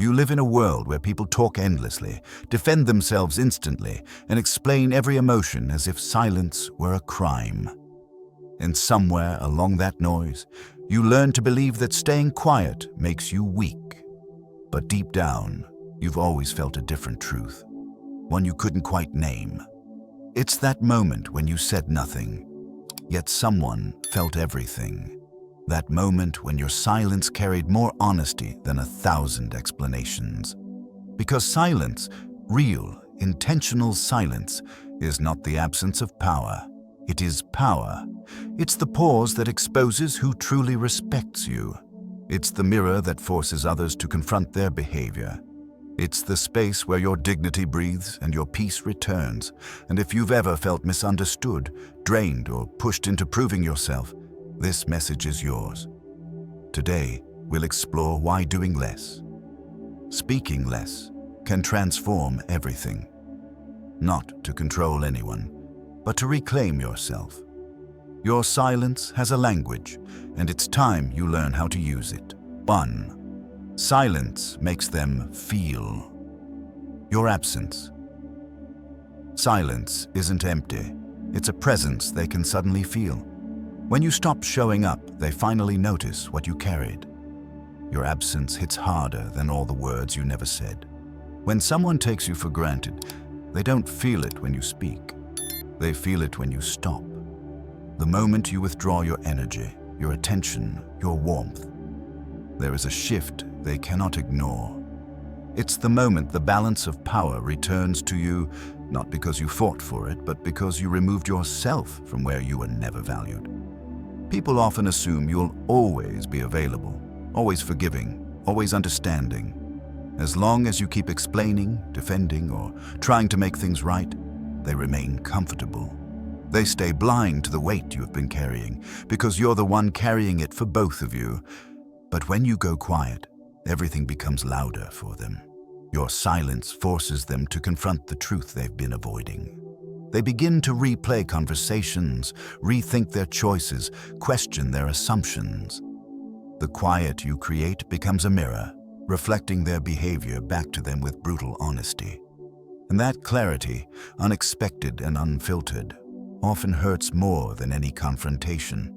You live in a world where people talk endlessly, defend themselves instantly, and explain every emotion as if silence were a crime. And somewhere along that noise, you learn to believe that staying quiet makes you weak. But deep down, you've always felt a different truth, one you couldn't quite name. It's that moment when you said nothing, yet someone felt everything. That moment when your silence carried more honesty than 1,000 explanations. Because silence, real, intentional silence, is not the absence of power. It is power. It's the pause that exposes who truly respects you. It's the mirror that forces others to confront their behavior. It's the space where your dignity breathes and your peace returns. And if you've ever felt misunderstood, drained, or pushed into proving yourself, this message is yours. Today, we'll explore why doing less, speaking less, can transform everything. Not to control anyone, but to reclaim yourself. Your silence has a language, and it's time you learn how to use it. 1. Silence makes them feel. Your absence. Silence isn't empty. It's a presence they can suddenly feel. When you stop showing up, they finally notice what you carried. Your absence hits harder than all the words you never said. When someone takes you for granted, they don't feel it when you speak. They feel it when you stop. The moment you withdraw your energy, your attention, your warmth, there is a shift they cannot ignore. It's the moment the balance of power returns to you, not because you fought for it, but because you removed yourself from where you were never valued. People often assume you'll always be available, always forgiving, always understanding. As long as you keep explaining, defending, or trying to make things right, they remain comfortable. They stay blind to the weight you've been carrying, because you're the one carrying it for both of you. But when you go quiet, everything becomes louder for them. Your silence forces them to confront the truth they've been avoiding. They begin to replay conversations, rethink their choices, question their assumptions. The quiet you create becomes a mirror, reflecting their behavior back to them with brutal honesty. And that clarity, unexpected and unfiltered, often hurts more than any confrontation.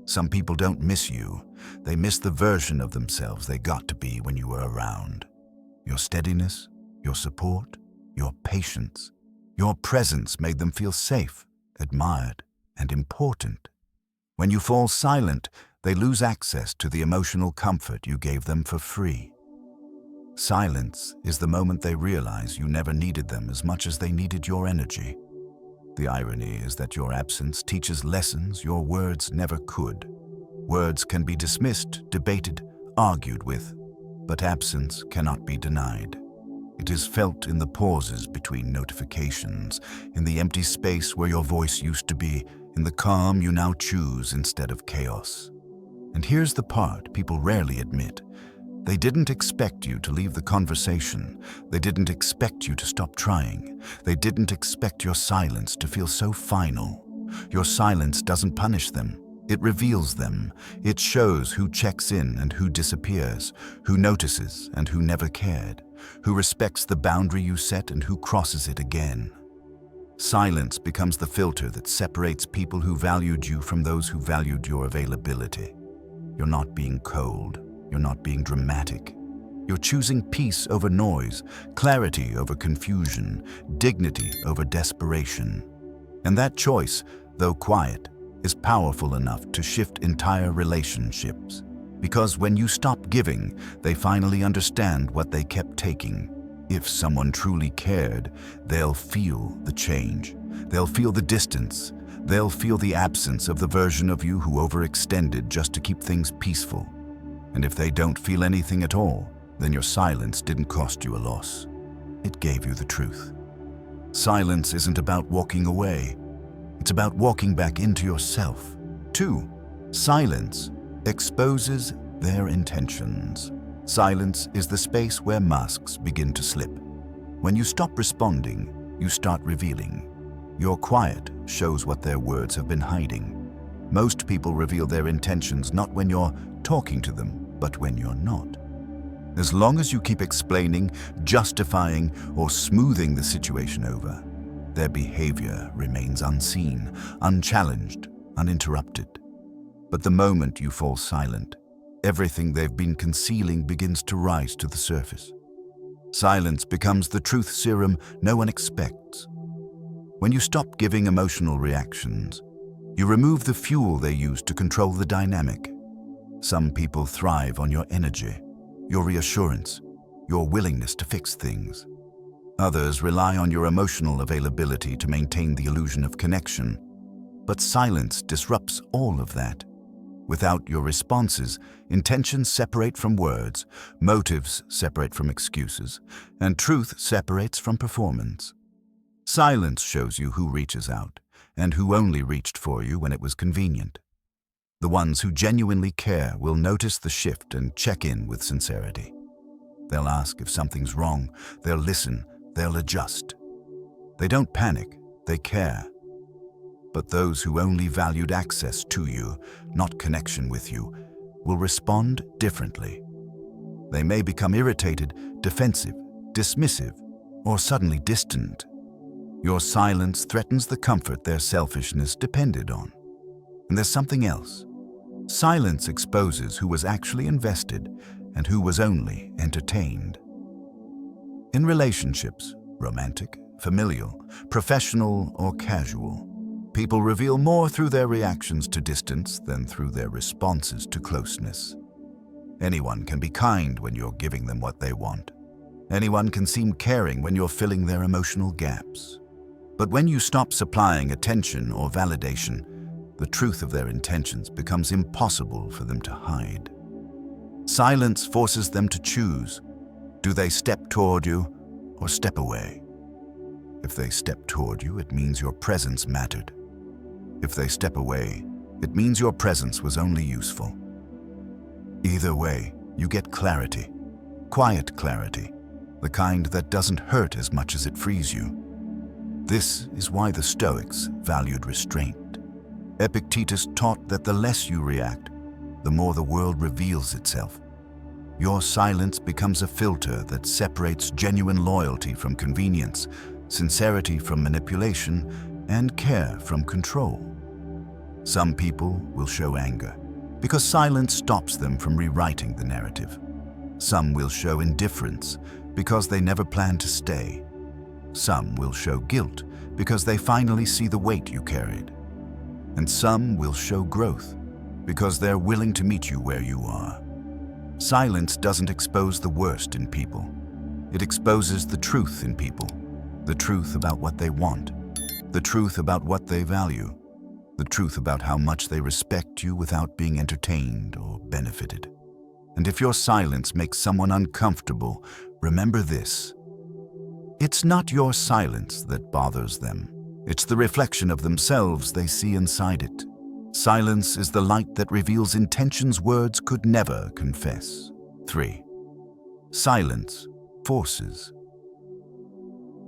Some people don't miss you. They miss the version of themselves they got to be when you were around. Your steadiness, your support, your patience. Your presence made them feel safe, admired, and important. When you fall silent, they lose access to the emotional comfort you gave them for free. Silence is the moment they realize you never needed them as much as they needed your energy. The irony is that your absence teaches lessons your words never could. Words can be dismissed, debated, argued with, but absence cannot be denied. It is felt in the pauses between notifications, in the empty space where your voice used to be, in the calm you now choose instead of chaos. And here's the part people rarely admit. They didn't expect you to leave the conversation. They didn't expect you to stop trying. They didn't expect your silence to feel so final. Your silence doesn't punish them. It reveals them. It shows who checks in and who disappears, who notices and who never cared, who respects the boundary you set and who crosses it again. Silence becomes the filter that separates people who valued you from those who valued your availability. You're not being cold. You're not being dramatic. You're choosing peace over noise, clarity over confusion, dignity over desperation. And that choice, though quiet, is powerful enough to shift entire relationships. Because when you stop giving, they finally understand what they kept taking. If someone truly cared, they'll feel the change. They'll feel the distance. They'll feel the absence of the version of you who overextended just to keep things peaceful. And if they don't feel anything at all, then your silence didn't cost you a loss. It gave you the truth. Silence isn't about walking away. It's about walking back into yourself. 2. Silence exposes their intentions. Silence is the space where masks begin to slip. When you stop responding, you start revealing. Your quiet shows what their words have been hiding. Most people reveal their intentions not when you're talking to them, but when you're not. As long as you keep explaining, justifying, or smoothing the situation over, their behavior remains unseen, unchallenged, uninterrupted. But the moment you fall silent, everything they've been concealing begins to rise to the surface. Silence becomes the truth serum no one expects. When you stop giving emotional reactions, you remove the fuel they use to control the dynamic. Some people thrive on your energy, your reassurance, your willingness to fix things. Others rely on your emotional availability to maintain the illusion of connection. But silence disrupts all of that. Without your responses, intentions separate from words, motives separate from excuses, and truth separates from performance. Silence shows you who reaches out, and who only reached for you when it was convenient. The ones who genuinely care will notice the shift and check in with sincerity. They'll ask if something's wrong, they'll listen, they'll adjust. They don't panic, they care. But those who only valued access to you, not connection with you, will respond differently. They may become irritated, defensive, dismissive, or suddenly distant. Your silence threatens the comfort their selfishness depended on. And there's something else. Silence exposes who was actually invested and who was only entertained. In relationships, romantic, familial, professional, or casual, people reveal more through their reactions to distance than through their responses to closeness. Anyone can be kind when you're giving them what they want. Anyone can seem caring when you're filling their emotional gaps. But when you stop supplying attention or validation, the truth of their intentions becomes impossible for them to hide. Silence forces them to choose. Do they step toward you or step away? If they step toward you, it means your presence mattered. If they step away, it means your presence was only useful. Either way, you get clarity, quiet clarity, the kind that doesn't hurt as much as it frees you. This is why the Stoics valued restraint. Epictetus taught that the less you react, the more the world reveals itself. Your silence becomes a filter that separates genuine loyalty from convenience, sincerity from manipulation, and care from control. Some people will show anger, because silence stops them from rewriting the narrative. Some will show indifference, because they never planned to stay. Some will show guilt, because they finally see the weight you carried. And some will show growth, because they're willing to meet you where you are. Silence doesn't expose the worst in people. It exposes the truth in people, the truth about what they want, the truth about what they value, the truth about how much they respect you without being entertained or benefited. And if your silence makes someone uncomfortable, remember this. It's not your silence that bothers them. It's the reflection of themselves they see inside it. Silence is the light that reveals intentions words could never confess. 3. Silence forces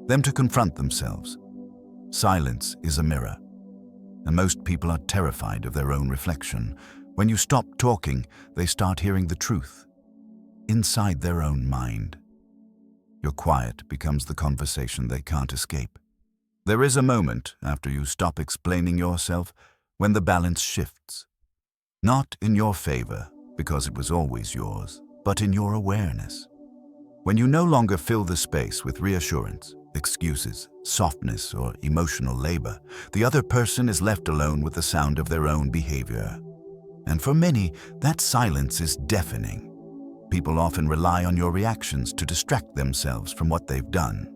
them to confront themselves. Silence is a mirror, and most people are terrified of their own reflection. When you stop talking, they start hearing the truth inside their own mind. Your quiet becomes the conversation they can't escape. There is a moment after you stop explaining yourself when the balance shifts. Not in your favor, because it was always yours, but in your awareness. When you no longer fill the space with reassurance, excuses, softness, or emotional labor, the other person is left alone with the sound of their own behavior. And for many, that silence is deafening. People often rely on your reactions to distract themselves from what they've done.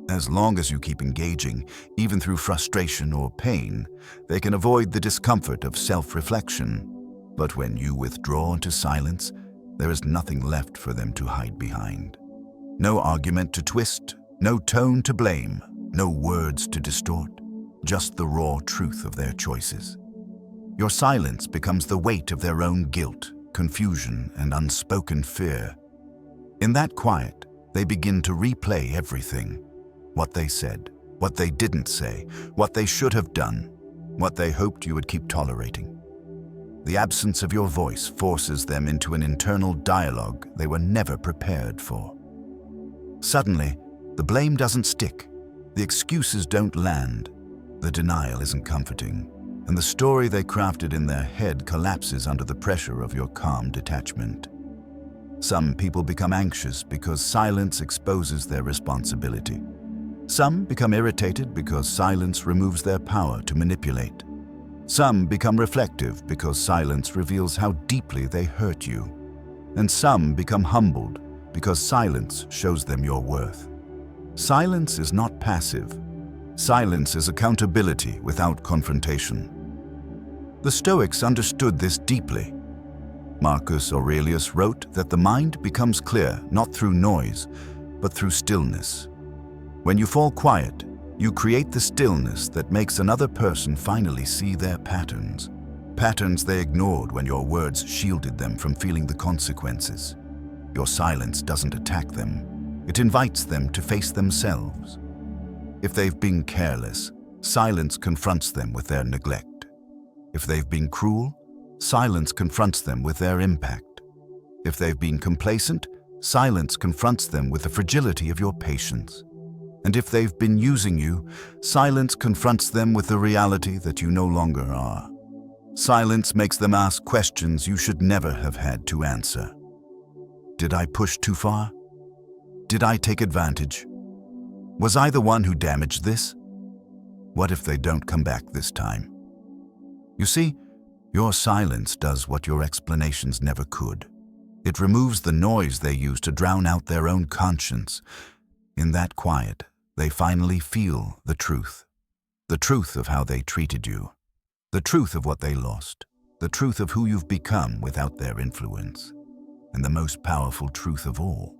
As long as you keep engaging, even through frustration or pain, they can avoid the discomfort of self-reflection. But when you withdraw into silence, there is nothing left for them to hide behind. No argument to twist, no tone to blame, no words to distort, just the raw truth of their choices. Your silence becomes the weight of their own guilt, confusion, and unspoken fear. In that quiet, they begin to replay everything. What they said, what they didn't say, what they should have done, what they hoped you would keep tolerating. The absence of your voice forces them into an internal dialogue they were never prepared for. Suddenly, the blame doesn't stick, the excuses don't land, the denial isn't comforting, and the story they crafted in their head collapses under the pressure of your calm detachment. Some people become anxious because silence exposes their responsibility. Some become irritated because silence removes their power to manipulate. Some become reflective because silence reveals how deeply they hurt you. And some become humbled because silence shows them your worth. Silence is not passive. Silence is accountability without confrontation. The Stoics understood this deeply. Marcus Aurelius wrote that the mind becomes clear not through noise, but through stillness. When you fall quiet, you create the stillness that makes another person finally see their patterns. Patterns they ignored when your words shielded them from feeling the consequences. Your silence doesn't attack them. It invites them to face themselves. If they've been careless, silence confronts them with their neglect. If they've been cruel, silence confronts them with their impact. If they've been complacent, silence confronts them with the fragility of your patience. And if they've been using you, silence confronts them with the reality that you no longer are. Silence makes them ask questions you should never have had to answer. Did I push too far? Did I take advantage? Was I the one who damaged this? What if they don't come back this time? You see, your silence does what your explanations never could. It removes the noise they use to drown out their own conscience. In that quiet, they finally feel the truth of how they treated you, the truth of what they lost, the truth of who you've become without their influence, and the most powerful truth of all.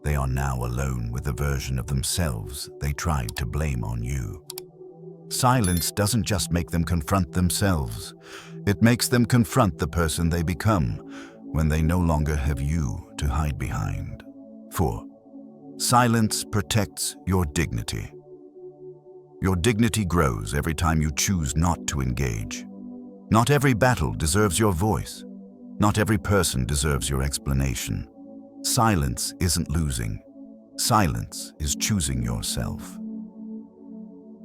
They are now alone with the version of themselves they tried to blame on you. Silence doesn't just make them confront themselves, it makes them confront the person they become when they no longer have you to hide behind. 4. Silence protects your dignity. Your dignity grows every time you choose not to engage. Not every battle deserves your voice. Not every person deserves your explanation. Silence isn't losing. Silence is choosing yourself.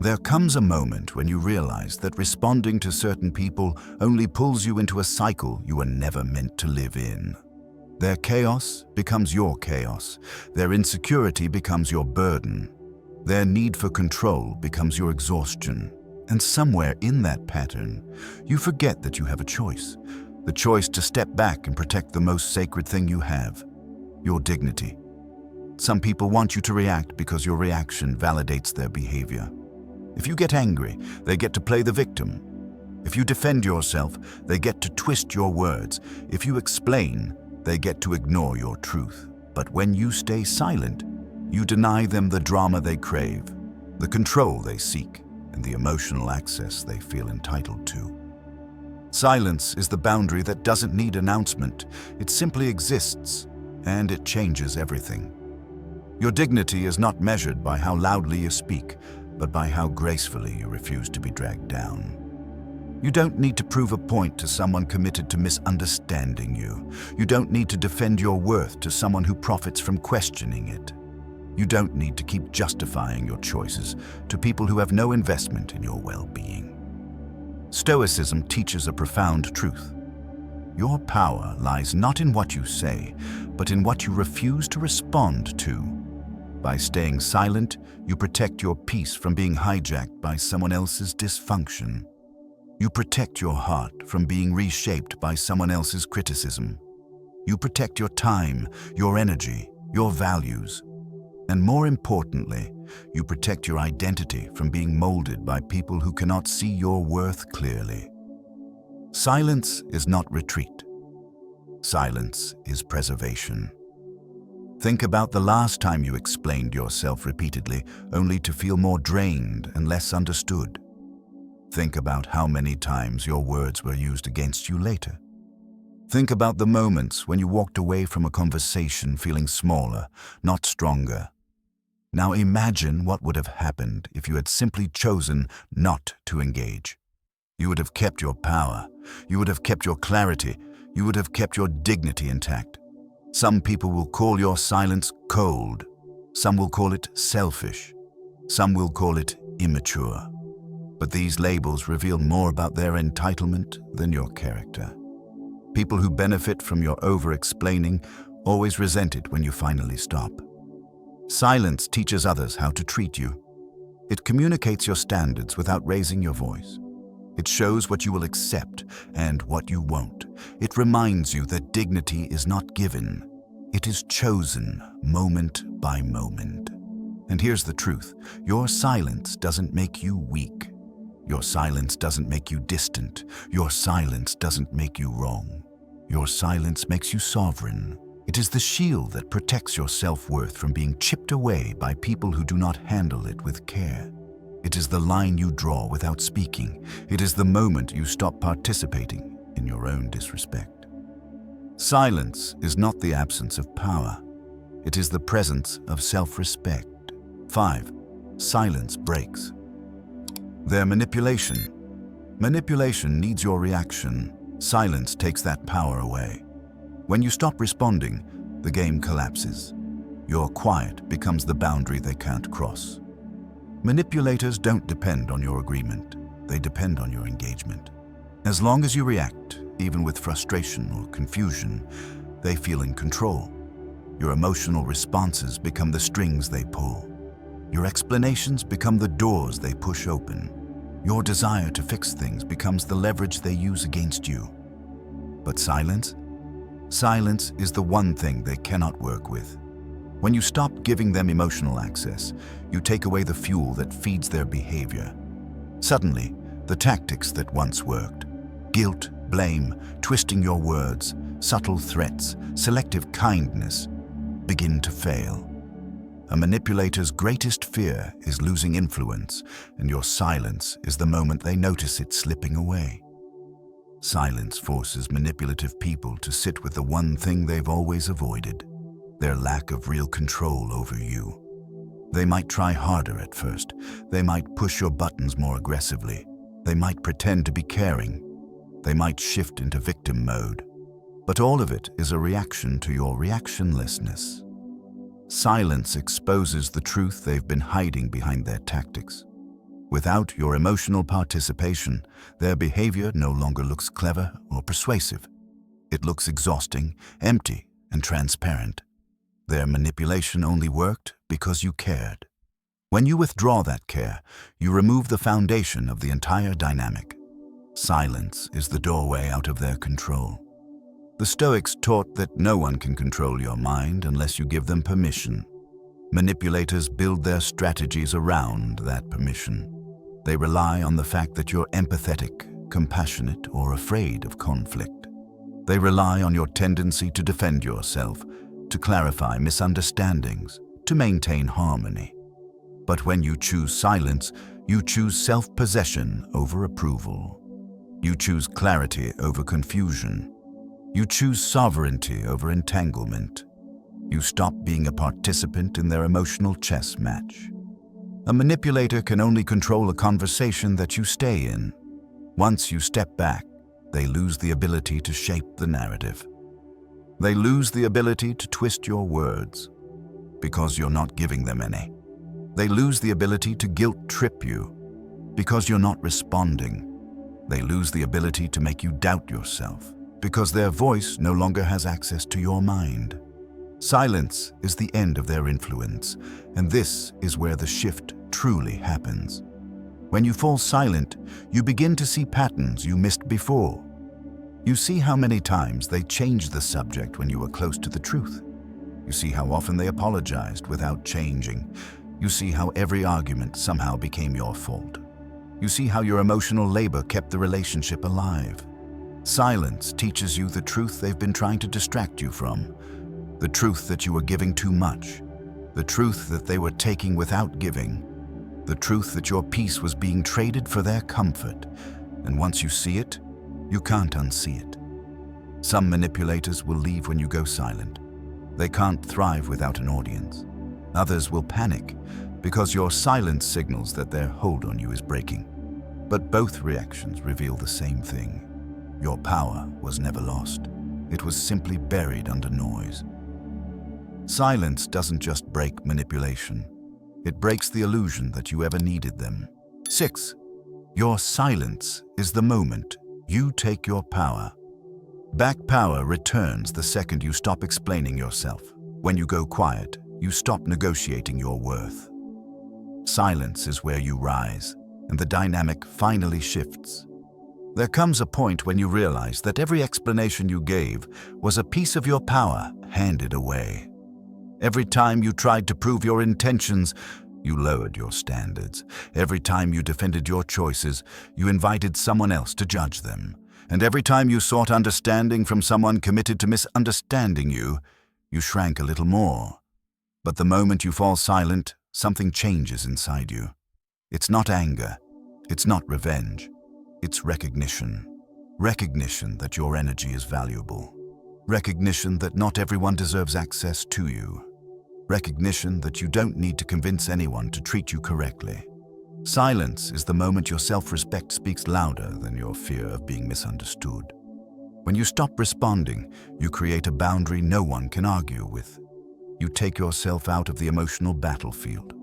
There comes a moment when you realize that responding to certain people only pulls you into a cycle you were never meant to live in. Their chaos becomes your chaos. Their insecurity becomes your burden. Their need for control becomes your exhaustion. And somewhere in that pattern, you forget that you have a choice. The choice to step back and protect the most sacred thing you have, your dignity. Some people want you to react because your reaction validates their behavior. If you get angry, they get to play the victim. If you defend yourself, they get to twist your words. If you explain, they get to ignore your truth. But when you stay silent, you deny them the drama they crave, the control they seek, and the emotional access they feel entitled to. Silence is the boundary that doesn't need announcement. It simply exists, and it changes everything. Your dignity is not measured by how loudly you speak, but by how gracefully you refuse to be dragged down. You don't need to prove a point to someone committed to misunderstanding you. You don't need to defend your worth to someone who profits from questioning it. You don't need to keep justifying your choices to people who have no investment in your well-being. Stoicism teaches a profound truth. Your power lies not in what you say, but in what you refuse to respond to. By staying silent, you protect your peace from being hijacked by someone else's dysfunction. You protect your heart from being reshaped by someone else's criticism. You protect your time, your energy, your values. And more importantly, you protect your identity from being molded by people who cannot see your worth clearly. Silence is not retreat. Silence is preservation. Think about the last time you explained yourself repeatedly, only to feel more drained and less understood. Think about how many times your words were used against you later. Think about the moments when you walked away from a conversation feeling smaller, not stronger. Now imagine what would have happened if you had simply chosen not to engage. You would have kept your power. You would have kept your clarity. You would have kept your dignity intact. Some people will call your silence cold. Some will call it selfish. Some will call it immature. But these labels reveal more about their entitlement than your character. People who benefit from your over-explaining always resent it when you finally stop. Silence teaches others how to treat you. It communicates your standards without raising your voice. It shows what you will accept and what you won't. It reminds you that dignity is not given. It is chosen moment by moment. And here's the truth. Your silence doesn't make you weak. Your silence doesn't make you distant. Your silence doesn't make you wrong. Your silence makes you sovereign. It is the shield that protects your self-worth from being chipped away by people who do not handle it with care. It is the line you draw without speaking. It is the moment you stop participating in your own disrespect. Silence is not the absence of power. It is the presence of self-respect. 5. Silence breaks. Their manipulation. Manipulation needs your reaction. Silence takes that power away. When you stop responding, the game collapses. Your quiet becomes the boundary they can't cross. Manipulators don't depend on your agreement. They depend on your engagement. As long as you react, even with frustration or confusion, they feel in control. Your emotional responses become the strings they pull. Your explanations become the doors they push open. Your desire to fix things becomes the leverage they use against you. But silence? Silence is the one thing they cannot work with. When you stop giving them emotional access, you take away the fuel that feeds their behavior. Suddenly, the tactics that once worked, guilt, blame, twisting your words, subtle threats, selective kindness, begin to fail. A manipulator's greatest fear is losing influence, and your silence is the moment they notice it slipping away. Silence forces manipulative people to sit with the one thing they've always avoided: their lack of real control over you. They might try harder at first. They might push your buttons more aggressively. They might pretend to be caring. They might shift into victim mode. But all of it is a reaction to your reactionlessness. Silence exposes the truth they've been hiding behind their tactics. Without your emotional participation, their behavior no longer looks clever or persuasive. It looks exhausting, empty, and transparent. Their manipulation only worked because you cared. When you withdraw that care, you remove the foundation of the entire dynamic. Silence is the doorway out of their control. The Stoics taught that no one can control your mind unless you give them permission. Manipulators build their strategies around that permission. They rely on the fact that you're empathetic, compassionate, or afraid of conflict. They rely on your tendency to defend yourself, to clarify misunderstandings, to maintain harmony. But when you choose silence, you choose self-possession over approval. You choose clarity over confusion. You choose sovereignty over entanglement. You stop being a participant in their emotional chess match. A manipulator can only control a conversation that you stay in. Once you step back, they lose the ability to shape the narrative. They lose the ability to twist your words, because you're not giving them any. They lose the ability to guilt-trip you, because you're not responding. They lose the ability to make you doubt yourself, because their voice no longer has access to your mind. Silence is the end of their influence, and this is where the shift truly happens. When you fall silent, you begin to see patterns you missed before. You see how many times they changed the subject when you were close to the truth. You see how often they apologized without changing. You see how every argument somehow became your fault. You see how your emotional labor kept the relationship alive. Silence teaches you the truth they've been trying to distract you from. The truth that you were giving too much. The truth that they were taking without giving. The truth that your peace was being traded for their comfort. And once you see it, you can't unsee it. Some manipulators will leave when you go silent. They can't thrive without an audience. Others will panic because your silence signals that their hold on you is breaking. But both reactions reveal the same thing. Your power was never lost. It was simply buried under noise. Silence doesn't just break manipulation. It breaks the illusion that you ever needed them. 6. Your silence is the moment you take your power. Back power returns the second you stop explaining yourself. When you go quiet, you stop negotiating your worth. Silence is where you rise, and the dynamic finally shifts. There comes a point when you realize that every explanation you gave was a piece of your power handed away. Every time you tried to prove your intentions, you lowered your standards. Every time you defended your choices, you invited someone else to judge them. And every time you sought understanding from someone committed to misunderstanding you, you shrank a little more. But the moment you fall silent, something changes inside you. It's not anger. It's not revenge. It's recognition. Recognition that your energy is valuable. Recognition that not everyone deserves access to you. Recognition that you don't need to convince anyone to treat you correctly. Silence is the moment your self-respect speaks louder than your fear of being misunderstood. When you stop responding, you create a boundary no one can argue with. You take yourself out of the emotional battlefield.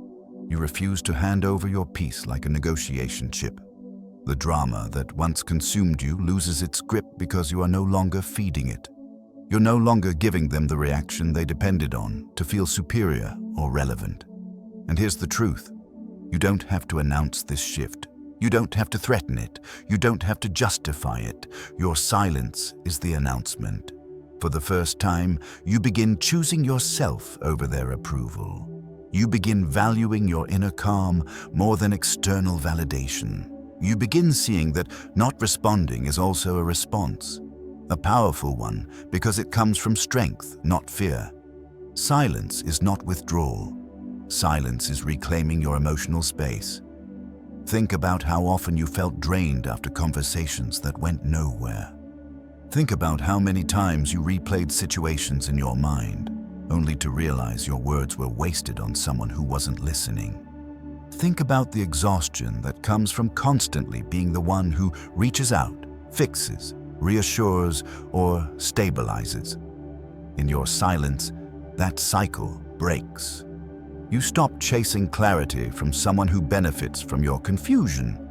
You refuse to hand over your peace like a negotiation chip. The drama that once consumed you loses its grip because you are no longer feeding it. You're no longer giving them the reaction they depended on to feel superior or relevant. And here's the truth. You don't have to announce this shift. You don't have to threaten it. You don't have to justify it. Your silence is the announcement. For the first time, you begin choosing yourself over their approval. You begin valuing your inner calm more than external validation. You begin seeing that not responding is also a response. A powerful one because it comes from strength, not fear. Silence is not withdrawal. Silence is reclaiming your emotional space. Think about how often you felt drained after conversations that went nowhere. Think about how many times you replayed situations in your mind, only to realize your words were wasted on someone who wasn't listening. Think about the exhaustion that comes from constantly being the one who reaches out, fixes, reassures, or stabilizes. In your silence, that cycle breaks. You stop chasing clarity from someone who benefits from your confusion.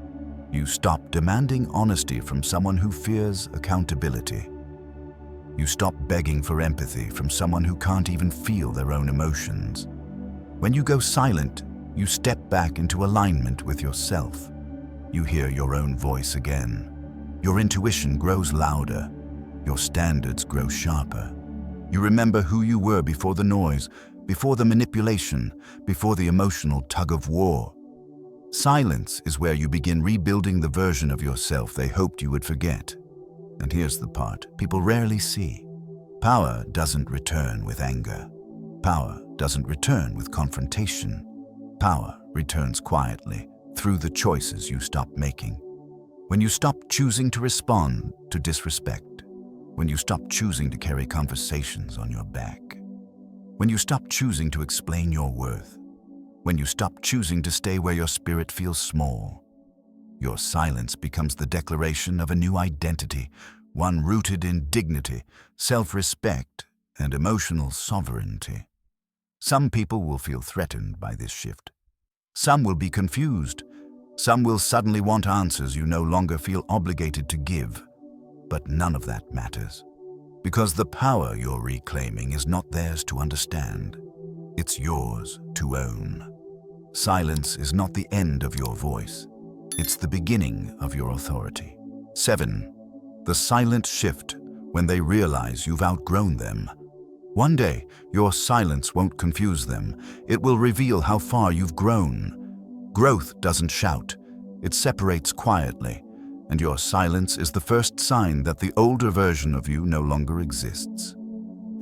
You stop demanding honesty from someone who fears accountability. You stop begging for empathy from someone who can't even feel their own emotions. When you go silent, you step back into alignment with yourself. You hear your own voice again. Your intuition grows louder. Your standards grow sharper. You remember who you were before the noise, before the manipulation, before the emotional tug-of-war. Silence is where you begin rebuilding the version of yourself they hoped you would forget. And here's the part people rarely see. Power doesn't return with anger. Power doesn't return with confrontation. Power returns quietly through the choices you stop making. When you stop choosing to respond to disrespect. When you stop choosing to carry conversations on your back. When you stop choosing to explain your worth. When you stop choosing to stay where your spirit feels small. Your silence becomes the declaration of a new identity, one rooted in dignity, self-respect, and emotional sovereignty. Some people will feel threatened by this shift. Some will be confused. Some will suddenly want answers you no longer feel obligated to give. But none of that matters. Because the power you're reclaiming is not theirs to understand. It's yours to own. Silence is not the end of your voice. It's the beginning of your authority. 7. The silent shift when they realize you've outgrown them. One day, your silence won't confuse them. It will reveal how far you've grown. Growth doesn't shout. It separates quietly. And your silence is the first sign that the older version of you no longer exists.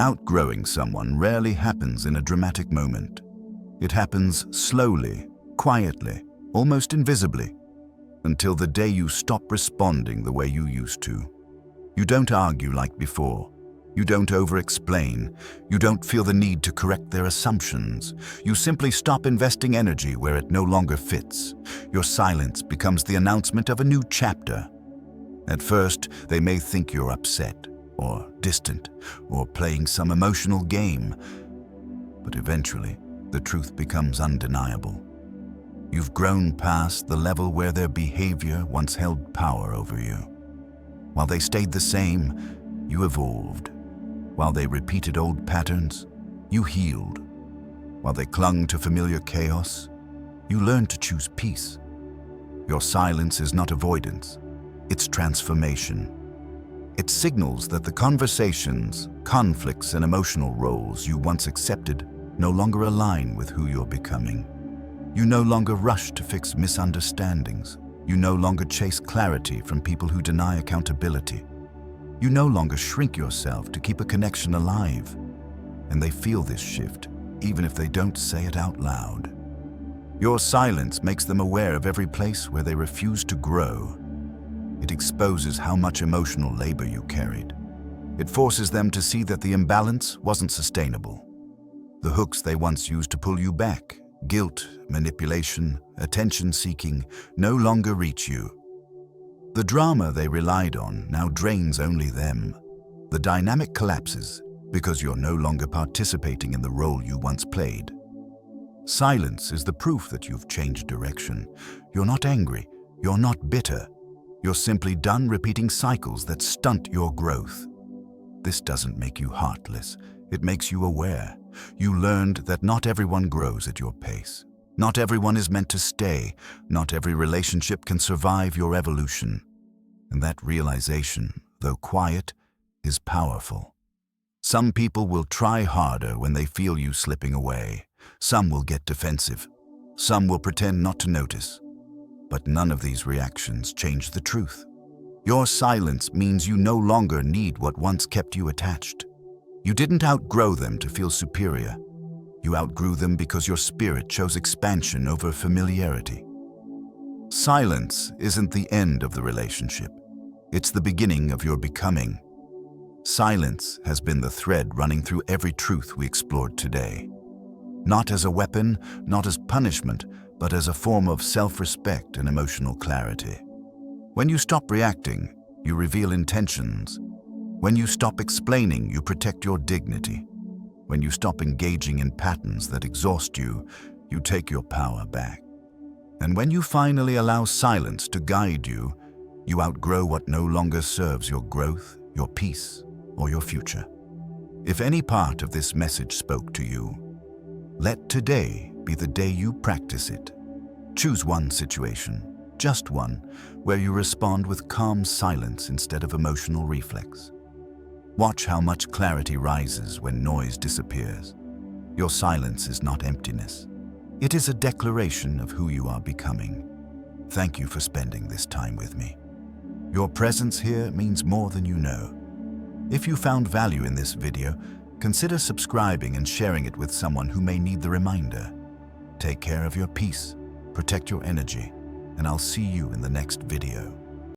Outgrowing someone rarely happens in a dramatic moment. It happens slowly, quietly, almost invisibly, until the day you stop responding the way you used to. You don't argue like before. You don't over-explain. You don't feel the need to correct their assumptions. You simply stop investing energy where it no longer fits. Your silence becomes the announcement of a new chapter. At first, they may think you're upset, or distant, or playing some emotional game. But eventually, the truth becomes undeniable. You've grown past the level where their behavior once held power over you. While they stayed the same, you evolved. While they repeated old patterns, you healed. While they clung to familiar chaos, you learned to choose peace. Your silence is not avoidance, it's transformation. It signals that the conversations, conflicts, and emotional roles you once accepted no longer align with who you're becoming. You no longer rush to fix misunderstandings. You no longer chase clarity from people who deny accountability. You no longer shrink yourself to keep a connection alive. And they feel this shift, even if they don't say it out loud. Your silence makes them aware of every place where they refuse to grow. It exposes how much emotional labor you carried. It forces them to see that the imbalance wasn't sustainable. The hooks they once used to pull you back, guilt, manipulation, attention-seeking, no longer reach you. The drama they relied on now drains only them. The dynamic collapses because you're no longer participating in the role you once played. Silence is the proof that you've changed direction. You're not angry. You're not bitter. You're simply done repeating cycles that stunt your growth. This doesn't make you heartless. It makes you aware. You learned that not everyone grows at your pace. Not everyone is meant to stay. Not every relationship can survive your evolution. And that realization, though quiet, is powerful. Some people will try harder when they feel you slipping away. Some will get defensive. Some will pretend not to notice. But none of these reactions change the truth. Your silence means you no longer need what once kept you attached. You didn't outgrow them to feel superior. You outgrew them because your spirit chose expansion over familiarity. Silence isn't the end of the relationship. It's the beginning of your becoming. Silence has been the thread running through every truth we explored today. Not as a weapon, not as punishment, but as a form of self-respect and emotional clarity. When you stop reacting, you reveal intentions. When you stop explaining, you protect your dignity. When you stop engaging in patterns that exhaust you, you take your power back. And when you finally allow silence to guide you, you outgrow what no longer serves your growth, your peace, or your future. If any part of this message spoke to you, let today be the day you practice it. Choose one situation, just one, where you respond with calm silence instead of emotional reflex. Watch how much clarity rises when noise disappears. Your silence is not emptiness. It is a declaration of who you are becoming. Thank you for spending this time with me. Your presence here means more than you know. If you found value in this video, consider subscribing and sharing it with someone who may need the reminder. Take care of your peace, protect your energy, and I'll see you in the next video.